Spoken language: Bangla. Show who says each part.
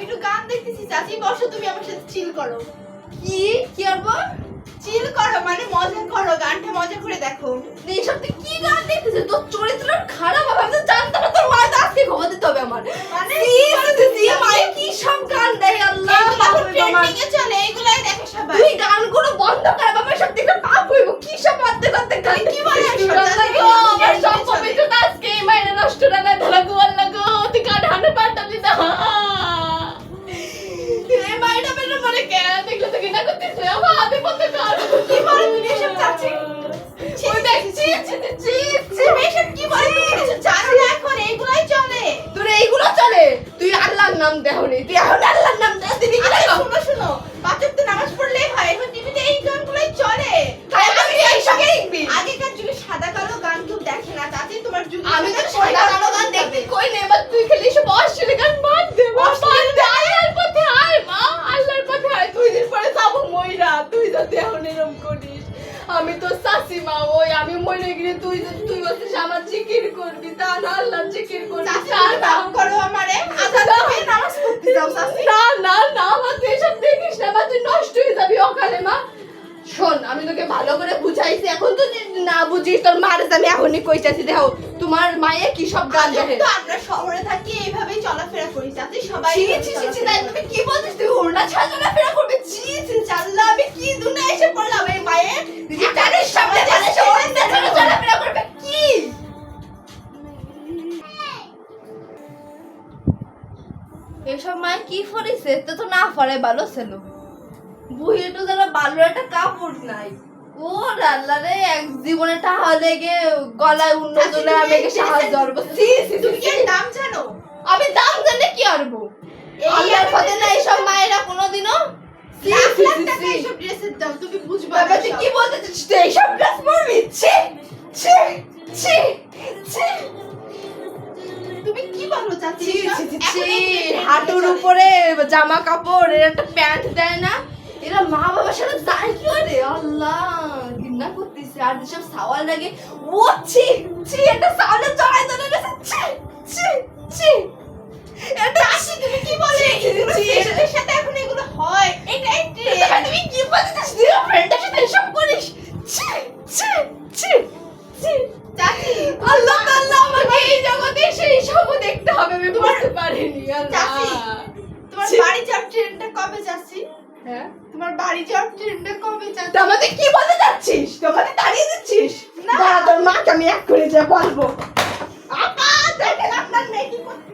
Speaker 1: একটু গান দেখতেছি চাচি, বসো তুমি আমার সাথে চিল করো।
Speaker 2: কি করবো?
Speaker 1: চিল করো মানে মজা করো, গানটা মজা করে দেখো।
Speaker 2: এইসব তুই কি গান দেখতেছিস? তোর চরিত্র খারাপ হবে, আমি তো জানতাম না। তোর মা তো আজকে খবর দিতে হবে আমার।
Speaker 1: মানে
Speaker 2: মায়ে কি সব গান দেয় আল্লাহ।
Speaker 1: ট্রেন্ডিং এ চলে, এগুলাই দেখে সবাই।
Speaker 2: তুই গানগুলো বন্ধ কর বাবা, সব দেখে পাপ হইব। কি সব বাদতে বাদতে গান
Speaker 1: কি বলে
Speaker 2: আমার সব পবিত্র আজকে এই মায়ের নষ্ট না ধরা গো আল্লাহ গো। তুই গান হানে পাল্টালি না। এই মায়েরটা বের মানে কে দেখলে তো কিনা করতেছে আমার হাতে পড়তে কর।
Speaker 1: কি বলে তুমি এসব চাচি?
Speaker 2: ওই দেখ ছি
Speaker 1: তুমি এসব কি বলে? তুমি কিছু জানো না এখন, এগুলাই চলে।
Speaker 2: তোর এইগুলো চলে? তুই আল্লাহর নাম দেহনি, তুই এখন আল্লাহর নাম দেহ দিবি কি?
Speaker 1: আরে শোনো শোনো, পাঁচক তো নামাজ পড়লেই হয়, এখন টিভিতে এই গানগুলাই চলে।
Speaker 2: আমি এইসবই দেখবি।
Speaker 1: আগেকার যুগে সাদা কালো গান কেউ দেখে না চাচি, তোমার যুগে
Speaker 2: আমি তো সাদা কালো গান দেখতে কই নেই, বাট তুই খালি সব অশ্লীল গান বাদ দে। বাদ দে, আল্লাহর পথে আয় মা, আল্লাহর পথে আয়। 2 দিন পরে যাবো মইরা, তুই যদি এখন এরকম করিস। আমি তো চাচি মা, ওই আমি মরে গেলে তুই বলছিস আমার জিকির করবি, তা না আল্লাহর জিকির করবি।
Speaker 1: চাচি দাম করো আমারে, আজান হবে নামাজ পড়তে যাও চাচি।
Speaker 2: না না না মা, তুই এসব দেখিস না মা, তুই নষ্ট হয়ে যাবি অকালে মা। শোন, আমি তোকে ভালো করে বুঝাইছি, এখন তো না বুঝিস তোর মার আমি এখনই কইতাছি। দেখো তোমার মায়ে কি সব গান দেখে।
Speaker 1: তো আমরা শহরে থাকি, এইভাবেই চলাফেরা করি চাচি, সবাই।
Speaker 2: ছি ছি ছি ছি, তাই তুমি কি বলছিস? তুই উল্টা ছাড়া ফেরা করবে? ছি ছি চাল্লা, আমি কি দুনিয়া এসে পড়লাম এই মায়ে। তুই জানিস সামনে জানে সে উল্টা ছাড়া ফেরা করবে কি? এসব মায়ে কি ফরিছে? তো তো না ফরে ভালো ছিল। বুড়ি তো যারা ভালো একটা কাপড় নাই। ও আল্লাহ রে, এক জীবনে টাকা লেগে গলায় উন্নত হলে আমাকে সাহায্য করবো। ছি ছি
Speaker 1: তুমি কি
Speaker 2: ছি,
Speaker 1: এর দাম জানো?
Speaker 2: আমি দাম জানলে কি করবো? আল্লাহর পথে না এইসব মায়েরা কোনোদিনও।
Speaker 1: লাখ লাখ টাকা এইসব ড্রেসের দাম, তুমি বুঝবা না
Speaker 2: বাবা তুই
Speaker 1: সব।
Speaker 2: কি বলতে চাচ্ছিস? তুই এইসব ড্রেস পরবি? ছি ছি ছি ছি
Speaker 1: তুমি কি বলো চাচি?
Speaker 2: ছি
Speaker 1: এসব?
Speaker 2: ছি ছি
Speaker 1: এখন
Speaker 2: ছি,
Speaker 1: এই
Speaker 2: হাঁটুর উপরে জামা কাপড়, এর একটা প্যান্ট দেয় না? এরা মা বাবার সাথে যায় কি করে? আল্লাহ ঘৃণা করতেছে। আর যেসব সাওয়াল লাগে, ও ছি ছি, একটা সাওয়ালের জড়াই ধরে গেছে। ছি ছি ছি, এটা
Speaker 1: চাচি তুমি কি বলে? এসবের সাথে এখন এগুলো হয়, এটাই ট্রেন্ড।
Speaker 2: তুমি কি বলছিস? তুই ফ্রেন্ডের সাথে এসব করিস? ছি ছি ছি ছি,
Speaker 1: চাচি
Speaker 2: আল্লাহ আল্লাহ, আমাকে এই জগতে সেই সব দেখতে হবে, আমি বুঝতে পারিনি।
Speaker 1: চাচি,
Speaker 2: আল্লাহ
Speaker 1: তোমার
Speaker 2: ছি।
Speaker 1: বাড়ি যাওয়ার ট্রেনটা কবে চাচি?
Speaker 2: হ্যাঁ,
Speaker 1: তোমার বাড়ি যাওয়ার ট্রেনটা কবে চাচি?
Speaker 2: আমাদের কি বলতে যাচ্ছিস? তোমাদের দাঁড়িয়ে দিচ্ছিস
Speaker 1: না।
Speaker 2: দাঁড়া, তোর মাকে আমি এক করে যা বলবো।
Speaker 1: আপা দেখেন আপনার মেয়ে কি করতে